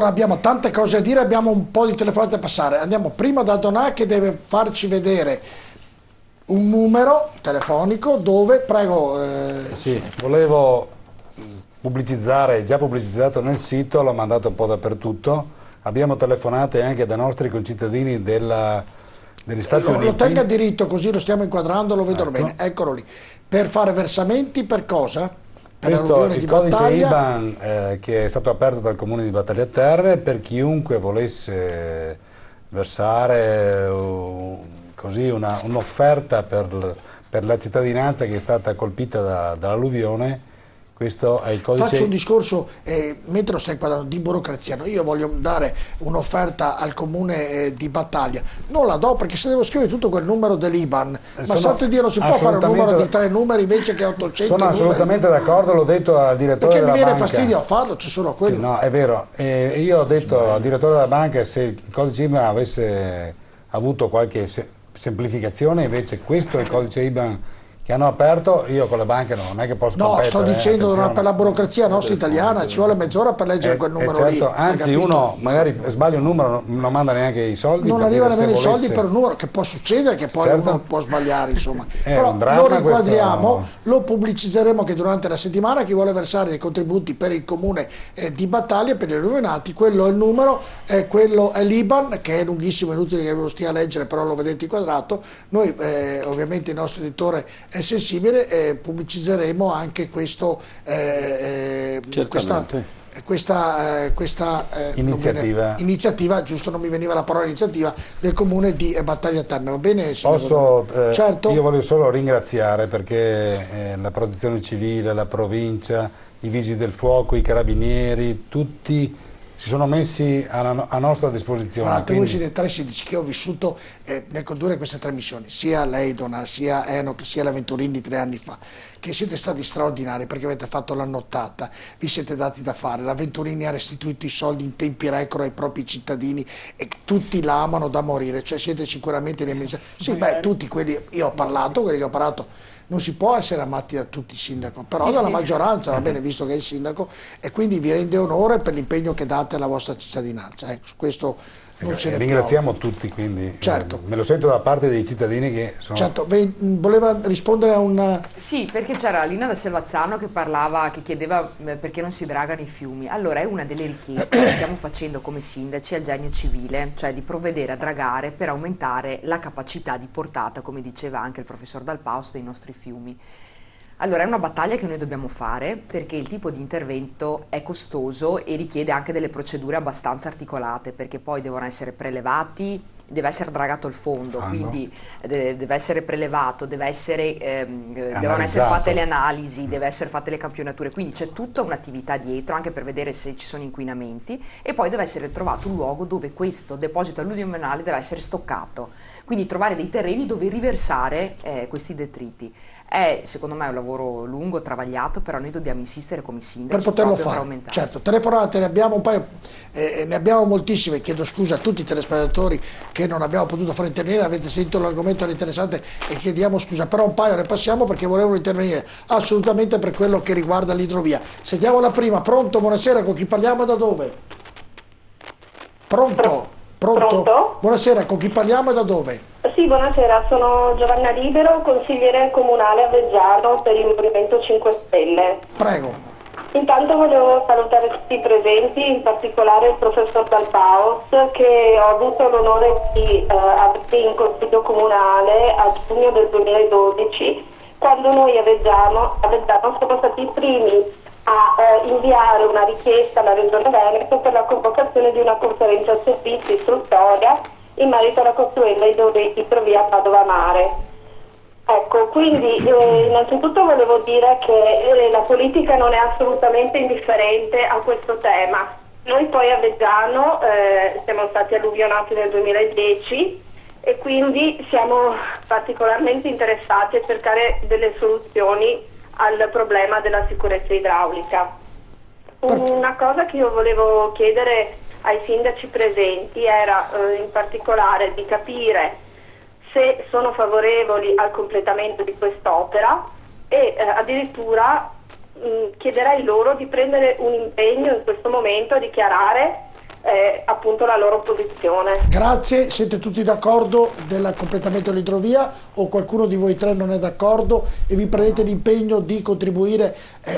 Allora abbiamo tante cose a dire, abbiamo un po' di telefonate da passare. Andiamo prima da Donà che deve farci vedere un numero telefonico dove, prego. Sì, volevo pubblicizzare, già pubblicizzato nel sito, l'ho mandato un po' dappertutto. Abbiamo telefonate anche da nostri concittadini degli Stati Uniti. Lo tenga a diritto così lo stiamo inquadrando, lo vedono bene, eccolo lì. Per fare versamenti per cosa? Per Questo è l'alluvione il di codice Battaglia. IBAN che è stato aperto dal Comune di Battaglia Terme per chiunque volesse versare così un'offerta per la cittadinanza che è stata colpita dall'alluvione. Questo è il codice. Faccio un discorso, mentre lo stai parlando, di burocrazia. No? Io voglio dare un'offerta al comune di Battaglia, non la do perché se devo scrivere tutto quel numero dell'IBAN, ma santo Dio non si può fare un numero di 3 numeri invece che 800 Sono numeri. assolutamente d'accordo, l'ho detto al direttore perché della mi viene banca. fastidio a farlo, c'è solo quello. Sì, no, è vero, io ho detto al direttore della banca se il codice IBAN avesse avuto qualche semplificazione, invece questo è il codice IBAN che hanno aperto. Io con le banche non è che posso competere. Sto dicendo attenzione. per la burocrazia nostra italiana ci vuole mezz'ora per leggere quel numero certo, lì. Anzi uno magari sbaglia un numero, non manda neanche i soldi. Non arriva nemmeno i soldi per un numero, che può succedere, che poi uno può sbagliare, insomma. Però lo inquadriamo, lo pubblicizzeremo anche durante la settimana. Chi vuole versare dei contributi per il comune di Battaglia, per gli alluvionati, quello è il numero, quello è l'IBAN, che è lunghissimo, è inutile che ve lo stia a leggere, però lo vedete inquadrato. Noi ovviamente il nostro editore è sensibile, pubblicizzeremo anche questo, questa iniziativa, giusto, non mi veniva la parola iniziativa, del comune di Battaglia Terme. Va bene? Certo. Io voglio solo ringraziare perché la protezione civile, la provincia, i vigili del fuoco, i carabinieri, tutti si sono messi a nostra disposizione. Guardate, voi siete 316 che ho vissuto nel condurre queste trasmissioni, sia lei Donà, sia Enoch, sia la Venturini 3 anni fa, che siete stati straordinari perché avete fatto la nottata, vi siete dati da fare. La Venturini ha restituito i soldi in tempi record ai propri cittadini e tutti la amano da morire, cioè siete sicuramente gli amministratori. Sì, tutti quelli, io ho parlato, quelli che ho parlato. Non si può essere amati da tutti i sindaci, però dalla maggioranza, va bene, visto che è il sindaco, e quindi vi rende onore per l'impegno che date alla vostra cittadinanza. Questo non ce ne ringraziamo tutti, quindi certo. Me lo sento da parte dei cittadini che sono... Certo, voleva rispondere a un... Sì, perché c'era Lina da Selvazzano che parlava, che chiedeva perché non si dragano i fiumi. Allora è una delle richieste che stiamo facendo come sindaci al genio civile, cioè di provvedere a dragare per aumentare la capacità di portata, come diceva anche il professor Dal Paus, dei nostri fiumi. Allora è una battaglia che noi dobbiamo fare perché il tipo di intervento è costoso e richiede anche delle procedure abbastanza articolate, perché poi devono essere prelevati, deve essere dragato il fondo, quindi deve essere prelevato, devono essere fatte le analisi, deve essere fatte le campionature, quindi c'è tutta un'attività dietro anche per vedere se ci sono inquinamenti e poi deve essere trovato un luogo dove questo deposito alluvionale deve essere stoccato, quindi trovare dei terreni dove riversare questi detriti. È secondo me un lavoro lungo, travagliato, però noi dobbiamo insistere come sindaci per poterlo fare. Certo, telefonate ne abbiamo un paio, ne abbiamo moltissime. Chiedo scusa a tutti i telespettatori che non abbiamo potuto fare intervenire, avete sentito l'argomento, era interessante e chiediamo scusa, però un paio ne passiamo perché volevano intervenire assolutamente per quello che riguarda l'idrovia. Sentiamo la prima. Pronto? Buonasera, con chi parliamo e da dove? Pronto? Pronto? Buonasera, con chi parliamo e da dove? Sì, buonasera, sono Giovanna Libero, consigliere comunale a Veggiano per il Movimento 5 Stelle. Prego. Intanto volevo salutare tutti i presenti, in particolare il professor Dal Paus, che ho avuto l'onore di avere in Consiglio Comunale a giugno del 2012, quando noi a Veggiano siamo stati i primi a inviare una richiesta alla Regione Veneto per la convocazione di una conferenza servizi istruttoria in merito alla costruenda idrovia Padova Mare. Ecco, quindi innanzitutto volevo dire che la politica non è assolutamente indifferente a questo tema. Noi poi a Veggiano siamo stati alluvionati nel 2010 e quindi siamo particolarmente interessati a cercare delle soluzioni al problema della sicurezza idraulica. Una cosa che io volevo chiedere ai sindaci presenti era in particolare di capire se sono favorevoli al completamento di quest'opera e addirittura chiederei loro di prendere un impegno in questo momento a dichiarare appunto la loro posizione. Grazie, siete tutti d'accordo del completamento dell'idrovia o qualcuno di voi tre non è d'accordo e vi prendete l'impegno di contribuire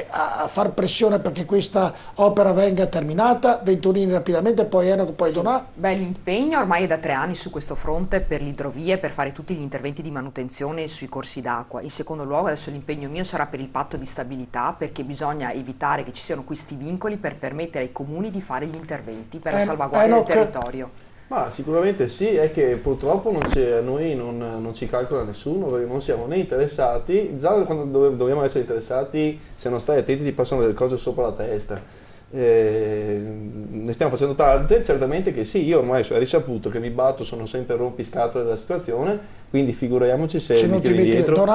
a far pressione perché questa opera venga terminata? Venturini rapidamente, poi Enoch, poi Donà. Beh, l'impegno ormai è da 3 anni su questo fronte per l'idrovia, per fare tutti gli interventi di manutenzione sui corsi d'acqua. In secondo luogo adesso l'impegno mio sarà per il patto di stabilità, perché bisogna evitare che ci siano questi vincoli per permettere ai comuni di fare gli interventi per la salvaguardia del territorio. Ma sicuramente sì, è che purtroppo a noi non ci calcola nessuno, perché non siamo né interessati, già quando dobbiamo essere interessati, se non stai attenti ti passano delle cose sopra la testa. Ne stiamo facendo tante, certamente che sì, io ormai è risaputo che mi batto, sono sempre rompiscatole della situazione, quindi figuriamoci se mi tiri dietro.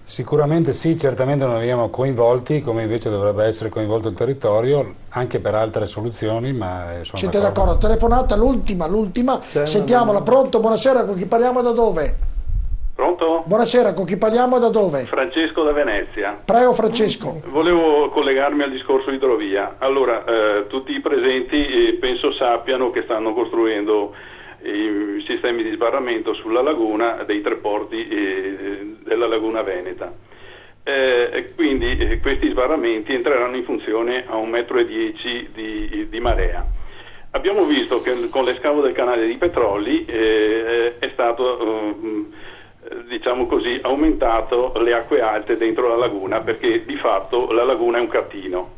Sicuramente sì, certamente non veniamo coinvolti come invece dovrebbe essere coinvolto il territorio anche per altre soluzioni, ma sono siete d'accordo? Telefonata l'ultima, sentiamola. Pronto? Buonasera, con chi parliamo, da dove? Pronto? Buonasera, con chi parliamo, da dove? Francesco da Venezia. Prego Francesco. Volevo collegarmi al discorso idrovia. Allora, tutti i presenti penso sappiano che stanno costruendo i sistemi di sbarramento sulla laguna dei 3 porti della laguna veneta. Quindi questi sbarramenti entreranno in funzione a 1,10 m di marea. Abbiamo visto che con l'escavo del canale di Petroli è stato diciamo così aumentato le acque alte dentro la laguna, perché di fatto la laguna è un catino.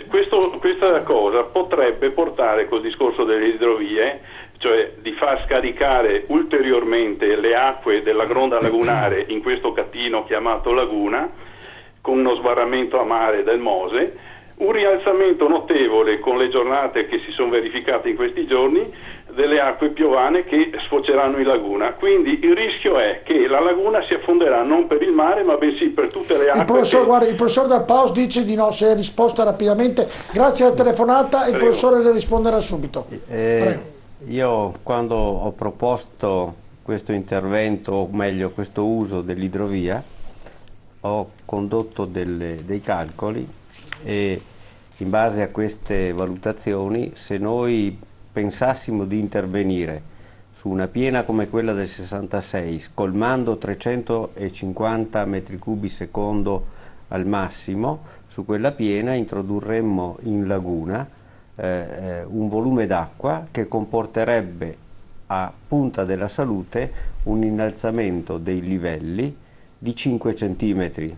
Questa cosa potrebbe portare col discorso delle idrovie, cioè di far scaricare ulteriormente le acque della gronda lagunare in questo catino chiamato laguna, con uno sbarramento a mare del Mose, un rialzamento notevole con le giornate che si sono verificate in questi giorni delle acque piovane che sfoceranno in laguna. Quindi il rischio è che la laguna si affonderà non per il mare ma bensì per tutte le acque. Il professor Dal Paus dice di no, se è risposta rapidamente. Grazie alla telefonata, il professore le risponderà subito. Prego. Io quando ho proposto questo intervento, o meglio questo uso dell'idrovia, ho condotto dei calcoli e in base a queste valutazioni, se noi pensassimo di intervenire su una piena come quella del 66, scolmando 350 metri cubi secondo al massimo, su quella piena introdurremmo in laguna un volume d'acqua che comporterebbe a Punta della Salute un innalzamento dei livelli di 5 centimetri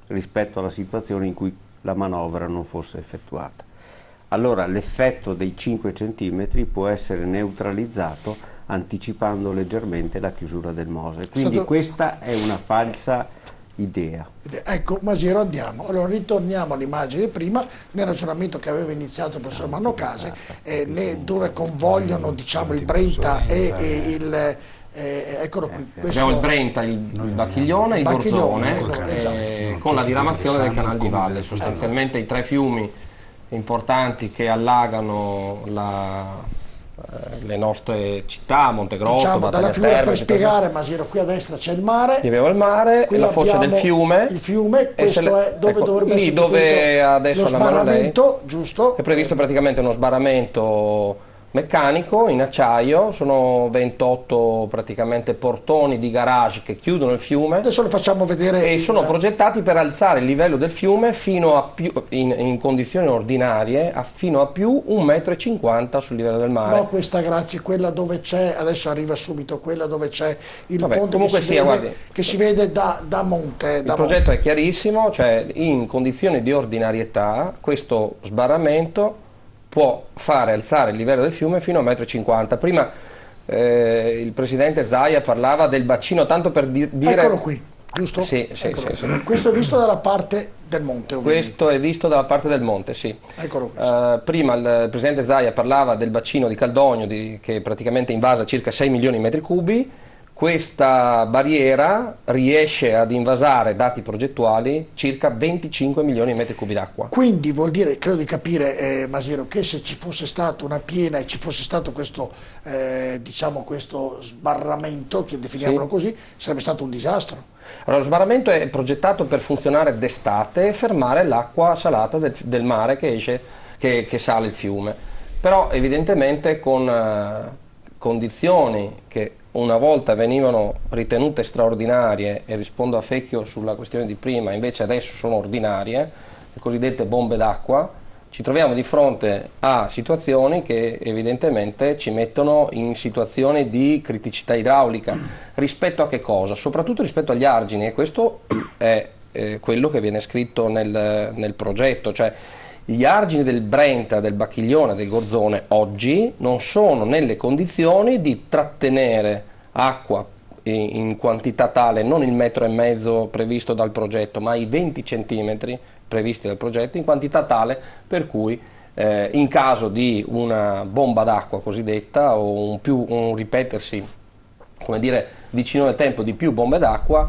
rispetto alla situazione in cui la manovra non fosse effettuata. Allora l'effetto dei 5 centimetri può essere neutralizzato anticipando leggermente la chiusura del Mose. Quindi questa è una falsa idea. Ecco, Masiero, andiamo. Allora ritorniamo all'immagine prima, nel ragionamento che aveva iniziato il professor Mannocase, dove convogliono diciamo il Brenta e il eccolo qui. Abbiamo il Brenta, il Bacchiglione e il Borzone, con la diramazione del canale di valle, sostanzialmente i 3 fiumi importanti che allagano le nostre città, Montegrosso, diciamo, dalla figura per spiegare, Masiero, qui a destra c'è il mare, il mare e la foce del fiume, il fiume, questo è dove dovrebbe essere dove adesso lo sbarramento, giusto? È previsto praticamente uno sbarramento meccanico in acciaio, sono 28 praticamente portoni di garage che chiudono il fiume. Adesso lo facciamo vedere. E sono progettati per alzare il livello del fiume fino a più, in condizioni ordinarie, fino a più 1,50 m sul livello del mare. No, questa grazie, quella dove c'è, adesso arriva subito, quella dove c'è il ponte che si vede da monte. Il progetto è chiarissimo, cioè in condizioni di ordinarietà questo sbarramento può fare alzare il livello del fiume fino a 1,50 m. Prima il presidente Zaia parlava del bacino, tanto per dire... Eccolo qui, giusto? Sì. Questo è visto dalla parte del monte, ovviamente. Questo è visto dalla parte del monte, sì. Eccolo qui. Prima il presidente Zaia parlava del bacino di Caldogno, che praticamente invasa circa 6 milioni di metri cubi. Questa barriera riesce ad invasare, dati progettuali, circa 25 milioni di metri cubi d'acqua. Quindi vuol dire, credo di capire, Masiero, che se ci fosse stata una piena e ci fosse stato questo, diciamo, questo sbarramento, che definiamolo così, sarebbe stato un disastro. Allora, lo sbarramento è progettato per funzionare d'estate e fermare l'acqua salata del mare che esce, che sale il fiume. però evidentemente con condizioni che una volta venivano ritenute straordinarie, e rispondo a Fecchio sulla questione di prima, invece adesso sono ordinarie, le cosiddette bombe d'acqua. Ci troviamo di fronte a situazioni che evidentemente ci mettono in situazioni di criticità idraulica. Rispetto a che cosa? Soprattutto rispetto agli argini, e questo è quello che viene scritto nel progetto, cioè gli argini del Brenta, del Bacchiglione, del Gorzone oggi non sono nelle condizioni di trattenere acqua in quantità tale, non il 1,5 metri previsto dal progetto, ma i 20 centimetri previsti dal progetto, in quantità tale per cui in caso di una bomba d'acqua cosiddetta o un ripetersi, come dire, vicino nel tempo di più bombe d'acqua,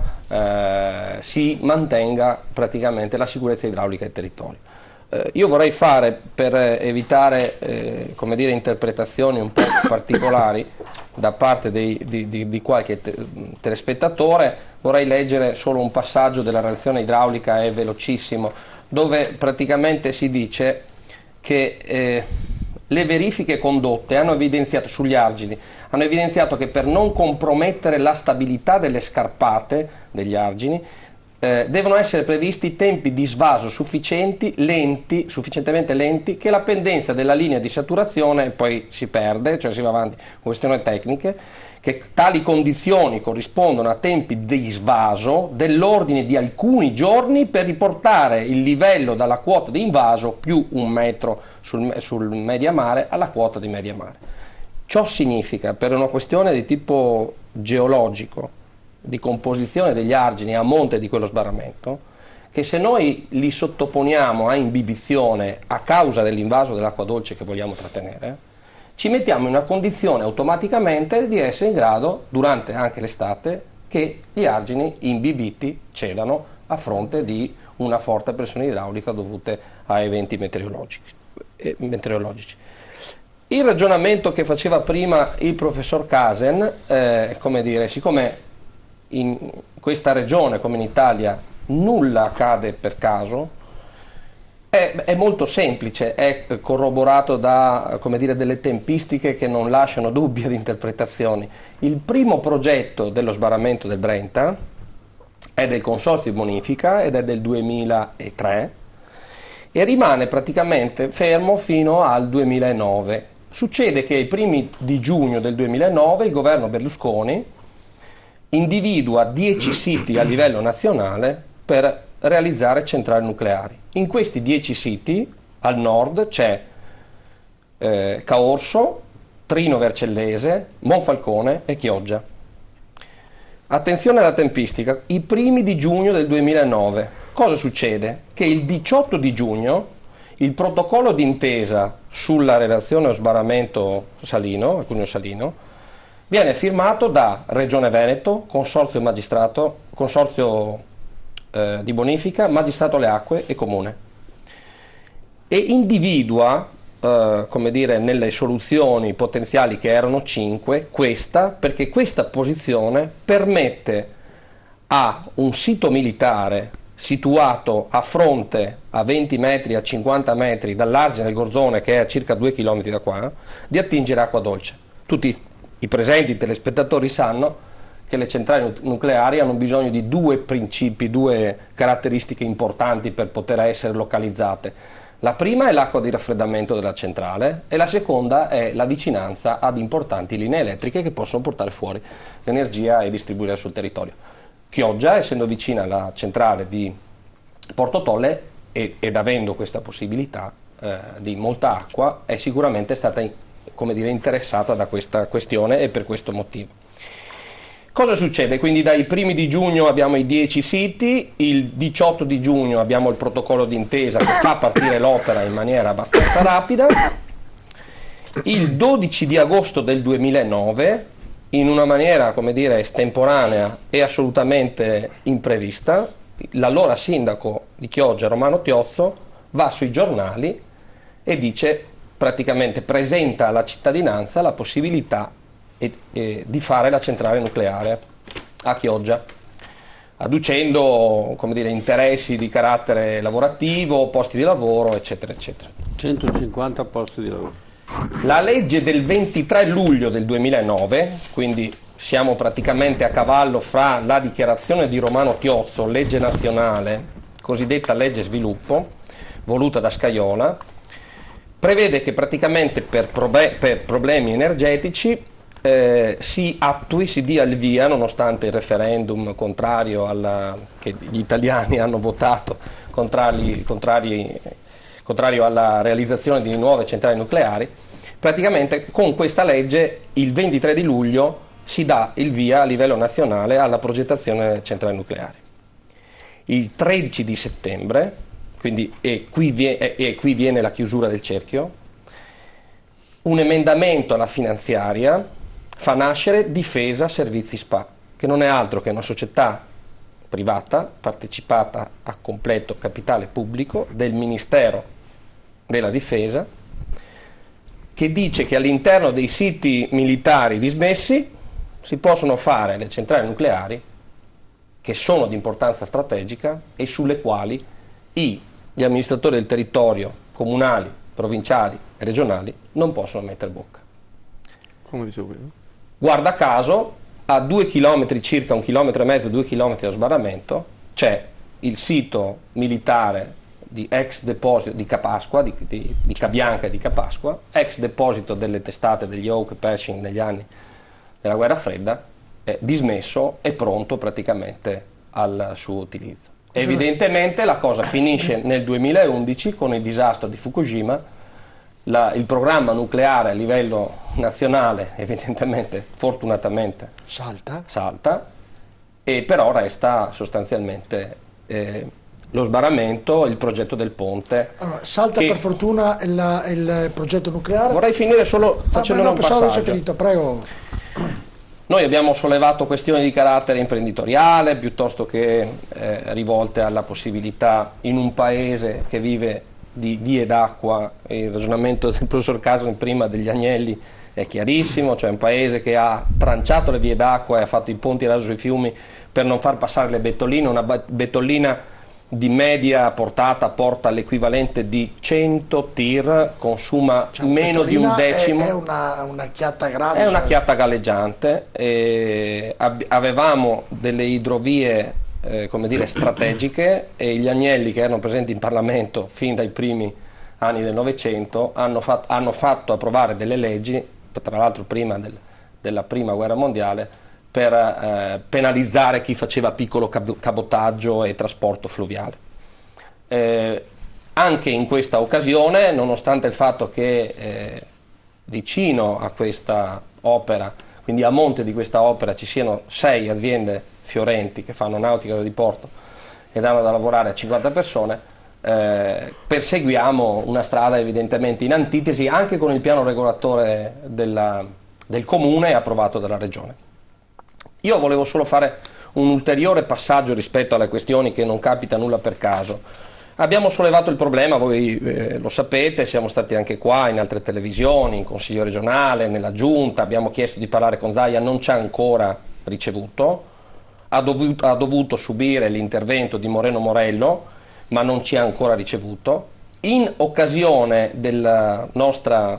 si mantenga praticamente la sicurezza idraulica del territorio. Io vorrei fare, per evitare come dire, interpretazioni un po' particolari da parte di qualche telespettatore, vorrei leggere solo un passaggio della relazione idraulica, è velocissimo, dove praticamente si dice che le verifiche condotte hanno evidenziato sugli argini, hanno evidenziato che per non compromettere la stabilità delle scarpate degli argini devono essere previsti tempi di svaso sufficientemente lenti, che la pendenza della linea di saturazione poi si perde, cioè si va avanti con questioni tecniche, che tali condizioni corrispondono a tempi di svaso dell'ordine di alcuni giorni per riportare il livello dalla quota di invaso più 1 metro sul mediamare alla quota di mediamare. Ciò significa, per una questione di tipo geologico, di composizione degli argini a monte di quello sbarramento, che se noi li sottoponiamo a imbibizione a causa dell'invaso dell'acqua dolce che vogliamo trattenere, ci mettiamo in una condizione automaticamente di essere in grado, durante anche l'estate, che gli argini imbibiti cedano a fronte di una forte pressione idraulica dovute a eventi meteorologici. Il ragionamento che faceva prima il professor Casen, come dire, siccome in questa regione come in Italia nulla accade per caso, è molto semplice, è corroborato da, come dire, delle tempistiche che non lasciano dubbi ad interpretazioni. Il primo progetto dello sbarramento del Brenta è del Consorzio di Bonifica ed è del 2003 e rimane praticamente fermo fino al 2009. Succede che ai primi di giugno del 2009 il governo Berlusconi individua 10 siti a livello nazionale per realizzare centrali nucleari. In questi 10 siti al nord c'è Caorso, Trino Vercellese, Monfalcone e Chioggia. Attenzione alla tempistica, i primi di giugno del 2009. Cosa succede? Che il 18 di giugno il protocollo d'intesa sulla relazione allo sbarramento salino, al Cuneo Salino, viene firmato da Regione Veneto, Consorzio di Bonifica, Magistrato alle Acque e Comune, e individua, come dire, nelle soluzioni potenziali che erano 5, questa, perché questa posizione permette a un sito militare situato a fronte a 20 metri, a 50 metri dall'argine del Gorzone, che è a circa 2 km da qua, di attingere acqua dolce. Tutti i presenti telespettatori sanno che le centrali nucleari hanno bisogno di 2 principi, 2 caratteristiche importanti per poter essere localizzate. La prima è l'acqua di raffreddamento della centrale e la seconda è la vicinanza ad importanti linee elettriche che possono portare fuori l'energia e distribuirla sul territorio. Chioggia, essendo vicina alla centrale di Porto Tolle ed avendo questa possibilità di molta acqua, è sicuramente stata, come dire, interessata da questa questione e per questo motivo. Cosa succede? Quindi dai primi di giugno abbiamo i 10 siti, il 18 di giugno abbiamo il protocollo d'intesa che fa partire l'opera in maniera abbastanza rapida, il 12 di agosto del 2009, in una maniera, come dire, estemporanea e assolutamente imprevista, l'allora sindaco di Chioggia, Romano Tiozzo, va sui giornali e dice, praticamente presenta alla cittadinanza la possibilità di fare la centrale nucleare a Chioggia, adducendo, come dire, interessi di carattere lavorativo, posti di lavoro, eccetera, eccetera. 150 posti di lavoro. La legge del 23 luglio del 2009, quindi siamo praticamente a cavallo fra la dichiarazione di Romano Tiozzo, legge nazionale, cosiddetta legge sviluppo, voluta da Scajola, prevede che praticamente per problemi energetici si dia il via, nonostante il referendum contrario che gli italiani hanno votato, contrario alla realizzazione di nuove centrali nucleari. Praticamente con questa legge il 23 di luglio si dà il via a livello nazionale alla progettazione delle centrali nucleari. Il 13 di settembre, quindi qui viene la chiusura del cerchio, un emendamento alla finanziaria fa nascere Difesa Servizi SpA, che non è altro che una società privata partecipata a completo capitale pubblico del Ministero della Difesa, che dice che all'interno dei siti militari dismessi si possono fare le centrali nucleari che sono di importanza strategica e sulle quali gli amministratori del territorio, comunali, provinciali e regionali, non possono mettere bocca. Come dicevo prima. Guarda caso, a 2 chilometri, circa 1,5 chilometri, 2 chilometri dallo sbarramento, c'è il sito militare di ex deposito di Capasqua, di Cabianca e di Capasqua, ex deposito delle testate degli Hawk Pershing negli anni della guerra fredda, dismesso e pronto praticamente al suo utilizzo. Evidentemente la cosa finisce nel 2011 con il disastro di Fukushima. Il programma nucleare a livello nazionale evidentemente, fortunatamente, salta e però resta sostanzialmente lo sbarramento, il progetto del ponte. Allora, salta per fortuna il progetto nucleare. Vorrei finire solo facendo un passaggio. Finito, prego. Noi abbiamo sollevato questioni di carattere imprenditoriale piuttosto che rivolte alla possibilità in un paese che vive di vie d'acqua. Il ragionamento del professor Casoli prima degli agnelli è chiarissimo, cioè un paese che ha tranciato le vie d'acqua e ha fatto i ponti raso sui fiumi per non far passare le bettoline. Una bettollina di media portata porta l'equivalente di 100 tir, consuma meno di un decimo. È una chiatta grande. È una chiatta galleggiante. Avevamo delle idrovie strategiche e gli agnelli che erano presenti in Parlamento fin dai primi anni del Novecento hanno fatto approvare delle leggi, tra l'altro prima della prima guerra mondiale, per penalizzare chi faceva piccolo cabotaggio e trasporto fluviale. Anche in questa occasione, nonostante il fatto che vicino a questa opera, quindi a monte di questa opera, ci siano 6 aziende fiorenti che fanno nautica da diporto e danno da lavorare a 50 persone, perseguiamo una strada evidentemente in antitesi anche con il piano regolatore del comune approvato dalla regione. Io volevo solo fare un ulteriore passaggio rispetto alle questioni che non capita nulla per caso. Abbiamo sollevato il problema, voi lo sapete, siamo stati anche qua in altre televisioni, in Consiglio regionale, nella Giunta, abbiamo chiesto di parlare con Zaia, non ci ha ancora ricevuto, ha dovuto subire l'intervento di Moreno Morello, ma non ci ha ancora ricevuto. In occasione della nostra,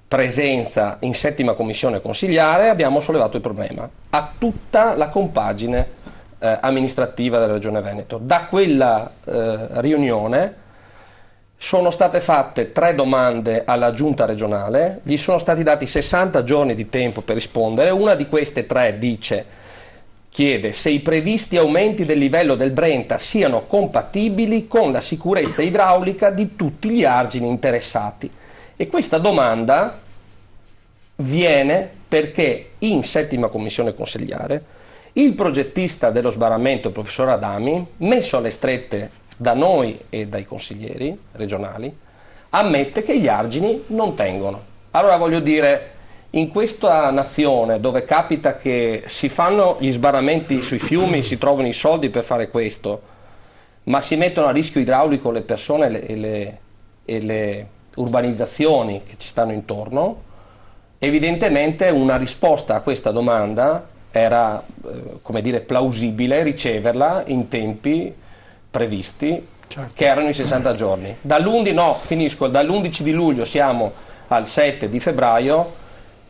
presenza in 7ª commissione consigliare abbiamo sollevato il problema a tutta la compagine amministrativa della Regione Veneto. Da quella riunione sono state fatte 3 domande alla giunta regionale, gli sono stati dati 60 giorni di tempo per rispondere. Una di queste 3 chiede se i previsti aumenti del livello del Brenta siano compatibili con la sicurezza idraulica di tutti gli argini interessati. E questa domanda viene perché in 7ª commissione consigliare il progettista dello sbarramento, il professor Adami, messo alle strette da noi e dai consiglieri regionali, ammette che gli argini non tengono. Allora voglio dire, in questa nazione dove capita che si fanno gli sbarramenti sui fiumi, si trovano i soldi per fare questo, ma si mettono a rischio idraulico le persone e le urbanizzazioni che ci stanno intorno, evidentemente una risposta a questa domanda era plausibile riceverla in tempi previsti Certo. che erano i 60 giorni. Dall'11 di luglio siamo al 7 di febbraio,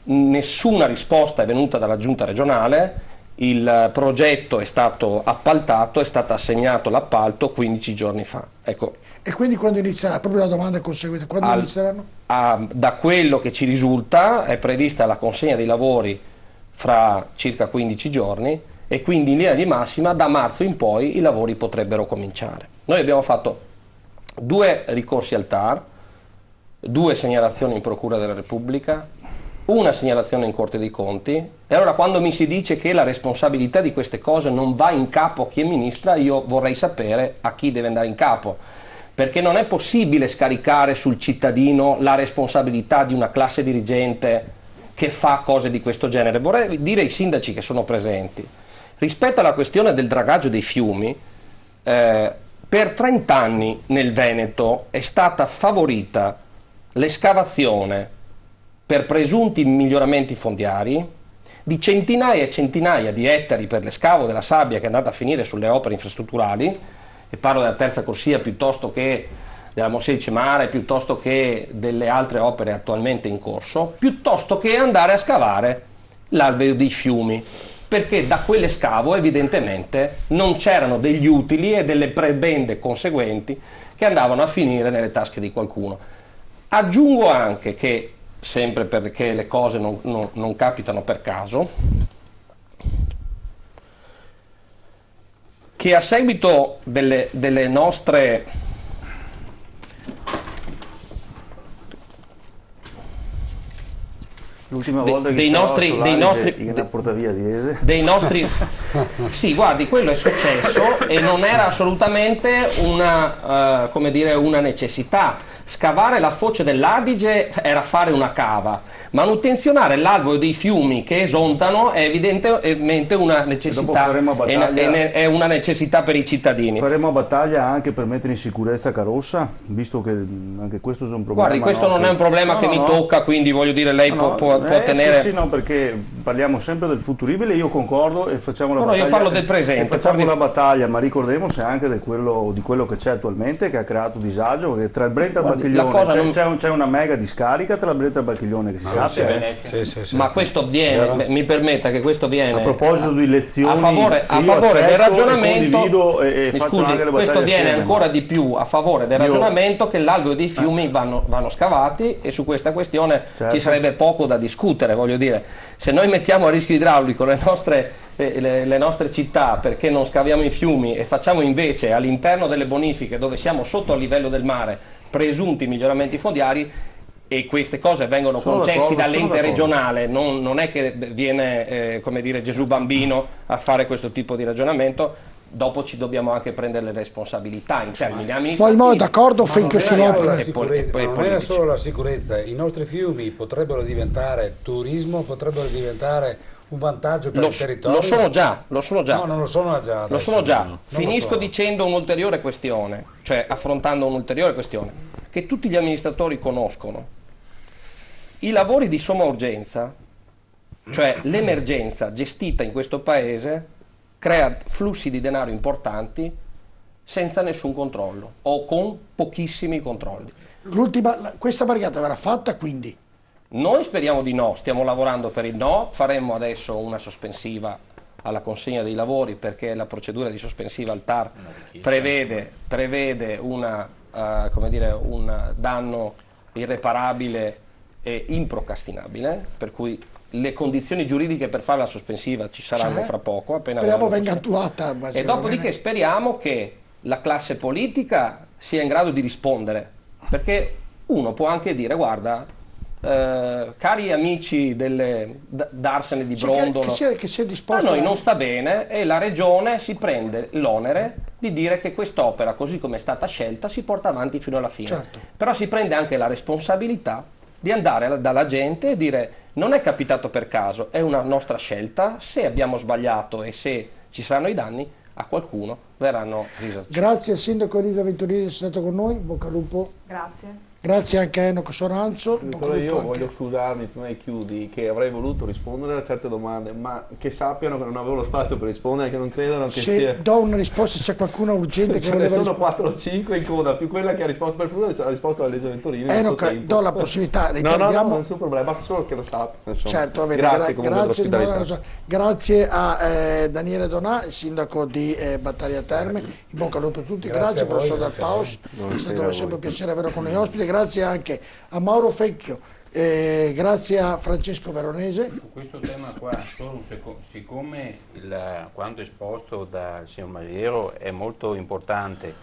nessuna risposta è venuta dalla giunta regionale, il progetto è stato appaltato, è stato assegnato l'appalto 15 giorni fa. Ecco. E quindi quando inizierà? Proprio la domanda conseguente, quando inizieranno? Da quello che ci risulta è prevista la consegna dei lavori fra circa 15 giorni e quindi in linea di massima da marzo in poi i lavori potrebbero cominciare. Noi abbiamo fatto 2 ricorsi al TAR, 2 segnalazioni in Procura della Repubblica, una segnalazione in Corte dei Conti, e allora quando mi si dice che la responsabilità di queste cose non va in capo a chi amministra, io vorrei sapere a chi deve andare in capo, perché non è possibile scaricare sul cittadino la responsabilità di una classe dirigente che fa cose di questo genere. Vorrei dire ai sindaci che sono presenti, rispetto alla questione del dragaggio dei fiumi, per 30 anni nel Veneto è stata favorita l'escavazione per presunti miglioramenti fondiari di centinaia e centinaia di ettari per l'escavo della sabbia che è andata a finire sulle opere infrastrutturali, e parlo della terza corsia piuttosto che della Monselice Mare, piuttosto che delle altre opere attualmente in corso, piuttosto che andare a scavare l'alveo dei fiumi, perché da quell'escavo evidentemente non c'erano degli utili e delle prebende conseguenti che andavano a finire nelle tasche di qualcuno. Aggiungo anche che, sempre perché le cose non capitano per caso, che a seguito delle nostre l'ultima volta che dei nostri sì, guardi, quello è successo e non era assolutamente una necessità. Scavare la foce dell'Adige era fare una cava, manutenzionare l'alveo dei fiumi che esontano è evidentemente una necessità, è una necessità per i cittadini. Faremo battaglia anche per mettere in sicurezza Carossa, visto che anche questo è un problema. Guardi, questo non è un problema che mi tocca, quindi voglio dire, lei può tenere... Sì, no, perché parliamo sempre del futuribile, io concordo e facciamo la battaglia. Io parlo del presente. Facciamo la battaglia, ma ricordiamoci anche di quello che c'è attualmente, che ha creato disagio, che tra il Brenta e Bacchiglione c'è una mega discarica tra il Brenta e Bacchiglione, che si sappia. Sì. Ma questo avviene, mi permetta che questo avviene a proposito di lezioni a favore del ragionamento, scusi, questo avviene ancora di più a favore del ragionamento che l'alveo dei fiumi vanno scavati, e su questa questione ci sarebbe poco da discutere. Voglio dire, se noi mettiamo a rischio idraulico le nostre città perché non scaviamo i fiumi e facciamo invece all'interno delle bonifiche, dove siamo sotto il livello del mare, presunti miglioramenti fondiari, e queste cose vengono concessi dall'ente regionale, non è che viene Gesù bambino a fare questo tipo di ragionamento. Dopo ci dobbiamo anche prendere le responsabilità in termini amministrativi. Poi d'accordo finché si opera. Non era solo la sicurezza, i nostri fiumi potrebbero diventare turismo, potrebbero diventare un vantaggio per il territorio. Lo sono già. No, non lo sono già. Lo sono già. Finisco dicendo un'ulteriore questione, cioè affrontando un'ulteriore questione che tutti gli amministratori conoscono. I lavori di somma urgenza, cioè l'emergenza gestita in questo paese, crea flussi di denaro importanti senza nessun controllo o con pochissimi controlli. Questa barricata verrà fatta, quindi? Noi speriamo di no, stiamo lavorando per il no, faremo adesso una sospensiva alla consegna dei lavori, perché la procedura di sospensiva al TAR prevede un danno irreparabile e improcrastinabile, per cui le condizioni giuridiche per fare la sospensiva ci saranno fra poco, appena speriamo venga attuata, e dopodiché speriamo che la classe politica sia in grado di rispondere, perché uno può anche dire: guarda, cari amici d'Arsene di Brondolo, che sia disposto a noi non sta bene, e la regione si prende l'onere di dire che quest'opera, così come è stata scelta, si porta avanti fino alla fine. Certo. Però si prende anche la responsabilità di andare dalla gente e dire: non è capitato per caso, è una nostra scelta, se abbiamo sbagliato e se ci saranno i danni, a qualcuno verranno risarciti. Grazie al sindaco Elisa Venturini di essere stato con noi, bocca al lupo. Grazie. Grazie anche a Enoco Soranzo. Io voglio scusarmi prima di chiudi, che avrei voluto rispondere a certe domande, ma che sappiano che non avevo lo spazio per rispondere, che non credano che sia... Se do una risposta, c'è qualcuno urgente che voleva rispondere. Sono 4 o 5 in coda, più quella che ha risposto per Fluminense, c'è la risposta alla Legge Venturini. Enoco, do la possibilità, ricordiamo... No, nessun problema, basta solo che lo sappia. Certo, va bene, grazie a Daniele Donà, il sindaco di Battaglia Terme, in bocca al lupo per tutti, grazie professor Dal Paus, è stato sempre un piacere averlo con noi ospiti, grazie anche a Mauro Fecchio, grazie a Francesco Veronese. Su questo tema qua, solo un secondo, siccome quanto esposto dal signor Masiero è molto importante,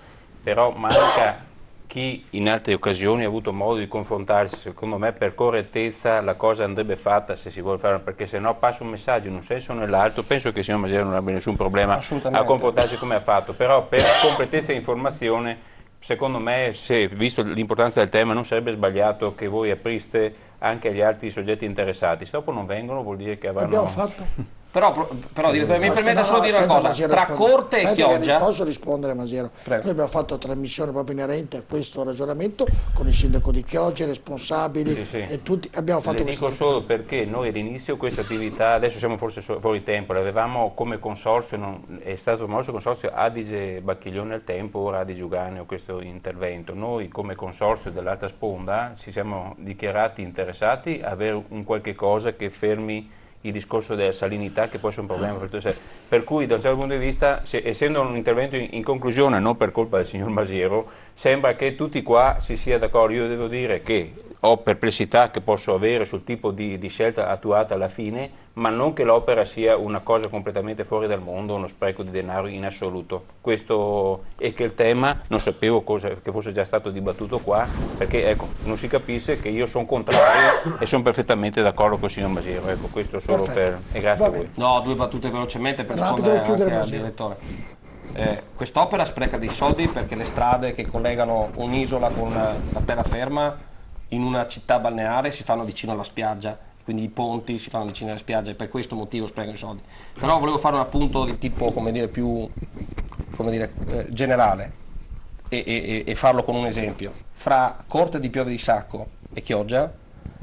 però manca chi in altre occasioni ha avuto modo di confrontarsi. Secondo me per correttezza la cosa andrebbe fatta, se si vuole fare, perché se no passa un messaggio in un senso o nell'altro. Penso che il signor Masiero non abbia nessun problema a confrontarsi come ha fatto, però per completezza di informazione, secondo me, visto l'importanza del tema, non sarebbe sbagliato che voi apriste anche agli altri soggetti interessati. Se dopo non vengono vuol dire che avranno... Abbiamo fatto... Però mi permette solo di dire una cosa, tra Corte e Chioggia... Posso rispondere, Masiero? Prego. Noi abbiamo fatto trasmissione proprio inerente a questo ragionamento con il sindaco di Chioggia, i responsabili e tutti. Abbiamo fatto questo. Dico solo perché noi all'inizio questa attività, adesso siamo forse fuori tempo, l'avevamo come consorzio, è stato promosso il consorzio Adige Bacchiglione al tempo, ora Adige Uganeo, questo intervento. Noi come consorzio dell'altra sponda ci siamo dichiarati interessati a avere un qualche cosa che fermi il discorso della salinità, che può essere un problema per tutti. Per cui da un certo punto di vista, essendo un intervento in conclusione, non per colpa del signor Masiero, sembra che tutti qua si sia d'accordo. Io devo dire che ho perplessità che posso avere sul tipo di scelta attuata alla fine, ma non che l'opera sia una cosa completamente fuori dal mondo, uno spreco di denaro in assoluto. Questo è che il tema, non sapevo che fosse già stato dibattuto qua, perché ecco, non si capisce che io sono contrario e sono perfettamente d'accordo con il signor Masiero. Ecco, questo solo per... e grazie a voi. No, 2 battute velocemente per rispondere anche al direttore. Quest'opera spreca dei soldi perché le strade che collegano un'isola con la terraferma in una città balneare si fanno vicino alla spiaggia, quindi i ponti si fanno vicino alla spiaggia e per questo motivo sprecano i soldi. Però volevo fare un appunto di tipo, più generale e farlo con un esempio. Fra Corte di Piove di Sacco e Chioggia,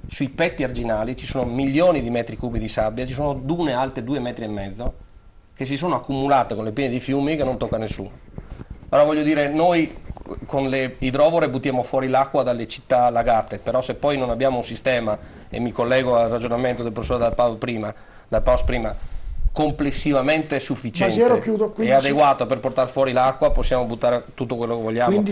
sui petti arginali ci sono milioni di metri cubi di sabbia, ci sono dune alte 2,5 metri che si sono accumulate con le piene di fiumi che non tocca nessuno. Allora voglio dire, noi con le idrovore buttiamo fuori l'acqua dalle città allagate, però se poi non abbiamo un sistema, e mi collego al ragionamento del professor Dal Paus prima, complessivamente sufficiente e adeguato per portare fuori l'acqua, possiamo buttare tutto quello che vogliamo,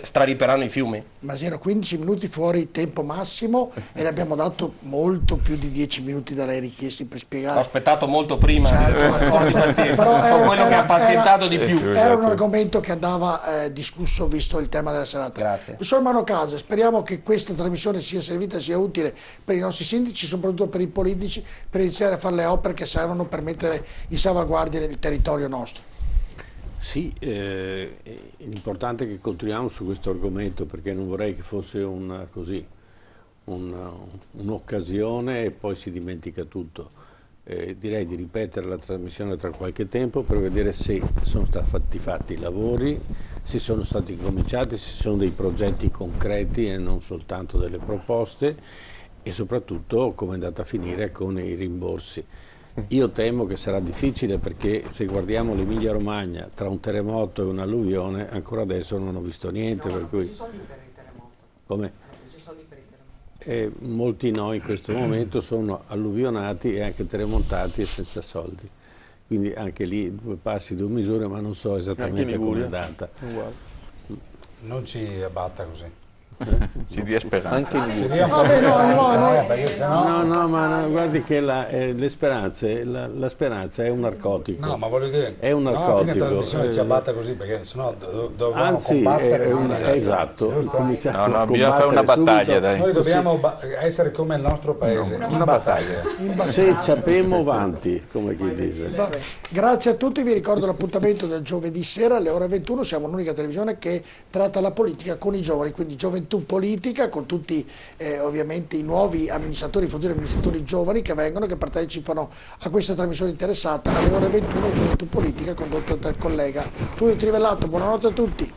strariperanno i fiumi. Masiero, 15 minuti fuori tempo massimo e ne abbiamo dato molto più di 10 minuti da lei richiesti per spiegare. Ho aspettato molto prima, però quello che ha pazientato di più. Era un argomento che andava discusso visto il tema della serata. Grazie. Professor Manocasa, speriamo che questa trasmissione sia servita, sia utile per i nostri sindaci, soprattutto per i politici, per iniziare a fare le opere che servono per mettere in salvaguardia nel territorio nostro. Sì, l'importante è che continuiamo su questo argomento, perché non vorrei che fosse un'occasione e poi si dimentica tutto. Direi di ripetere la trasmissione tra qualche tempo per vedere se sono stati fatti i lavori, se sono stati cominciati, se sono dei progetti concreti e non soltanto delle proposte, e soprattutto come è andata a finire con i rimborsi. Io temo che sarà difficile, perché se guardiamo l'Emilia Romagna, tra un terremoto e un'alluvione, ancora adesso non ho visto niente. Per cui... soldi per il terremoto. Come? Soldi per il terremoto. Molti no in questo momento sono alluvionati e anche terremotati e senza soldi. Quindi anche lì 2 passi, 2 misure, ma non so esattamente come è andata. Non ci abbatta così. Ci dia speranza. No, ma guardi che la speranza è un narcotico. No, ma voglio dire, è un narcotico. A fine trasmissione ci abbatta così, perché sennò dovevamo combattere. Esatto. No, bisogna fare una battaglia, dai. Noi dobbiamo essere come il nostro paese, una battaglia. Se ci abbiamo avanti, come chi dice. Grazie a tutti, vi ricordo l'appuntamento del giovedì sera alle ore 21, siamo l'unica televisione che tratta la politica con i giovani, quindi Gioventù Politica, con tutti ovviamente i nuovi amministratori, i futuri amministratori giovani che vengono, che partecipano a questa trasmissione interessata alle ore 21, Gioventù Politica, condotto dal collega Tullio Trivellato. Buonanotte a tutti.